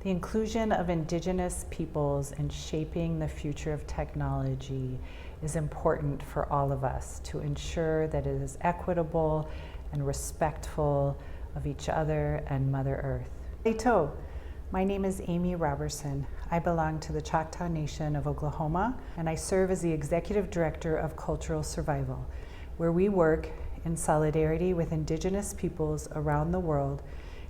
The inclusion of Indigenous peoples in shaping the future of technology is important for all of us to ensure that it is equitable and respectful of each other and Mother Earth. Leito, my name is Aimee Roberson. I belong to the Choctaw Nation of Oklahoma, and I serve as the Executive Director of Cultural Survival, where we work in solidarity with Indigenous peoples around the world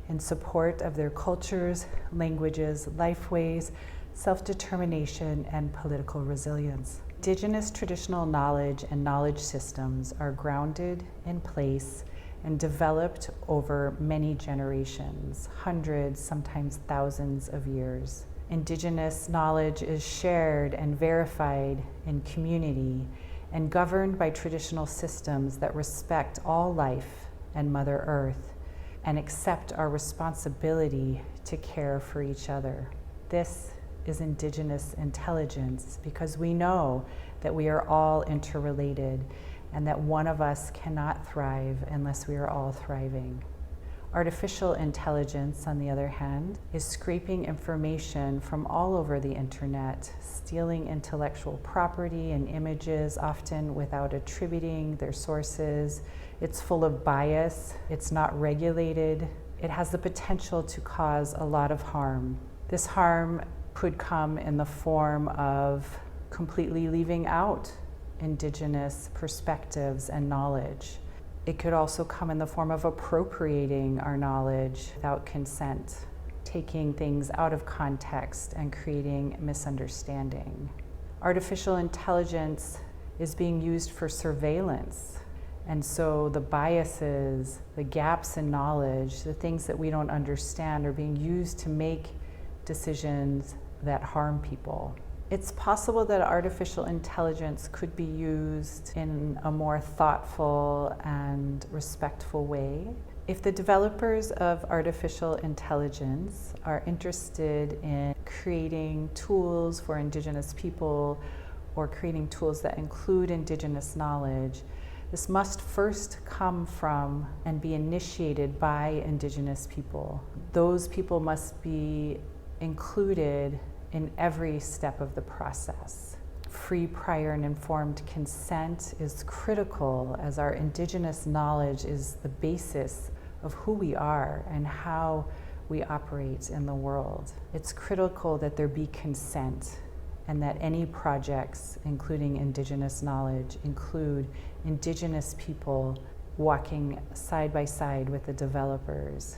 in support of their cultures, languages, lifeways, self-determination, and political resilience. Indigenous traditional knowledge and knowledge systems are grounded in place and developed over many generations, hundreds, sometimes thousands of years. Indigenous knowledge is shared and verified in community and governed by traditional systems that respect all life and Mother Earth and accept our responsibility to care for each other. This is Indigenous intelligence because we know that we are all interrelated and that one of us cannot thrive unless we are all thriving. Artificial intelligence, on the other hand, is scraping information from all over the internet, stealing intellectual property and images, often without attributing their sources. It's full of bias, it's not regulated, it has the potential to cause a lot of harm. This harm could come in the form of completely leaving out Indigenous perspectives and knowledge. It could also come in the form of appropriating our knowledge without consent, taking things out of context and creating misunderstanding. Artificial intelligence is being used for surveillance. And so the biases, the gaps in knowledge, the things that we don't understand are being used to make decisions that harm people. It's possible that artificial intelligence could be used in a more thoughtful and respectful way. If the developers of artificial intelligence are interested in creating tools for Indigenous people or creating tools that include Indigenous knowledge, this must first come from and be initiated by Indigenous people. Those people must be included in every step of the process. Free, prior, and informed consent is critical, as our Indigenous knowledge is the basis of who we are and how we operate in the world. It's critical that there be consent and that any projects, including Indigenous knowledge, include Indigenous people walking side by side with the developers.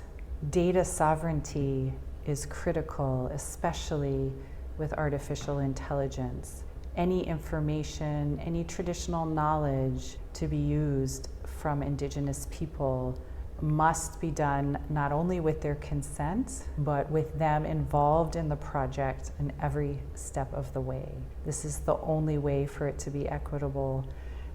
Data sovereignty is critical, especially with artificial intelligence. Any information, any traditional knowledge to be used from Indigenous people must be done not only with their consent, but with them involved in the project in every step of the way. This is the only way for it to be equitable.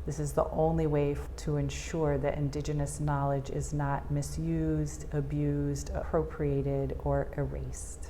This is the only way to ensure that Indigenous knowledge is not misused, abused, appropriated, or erased.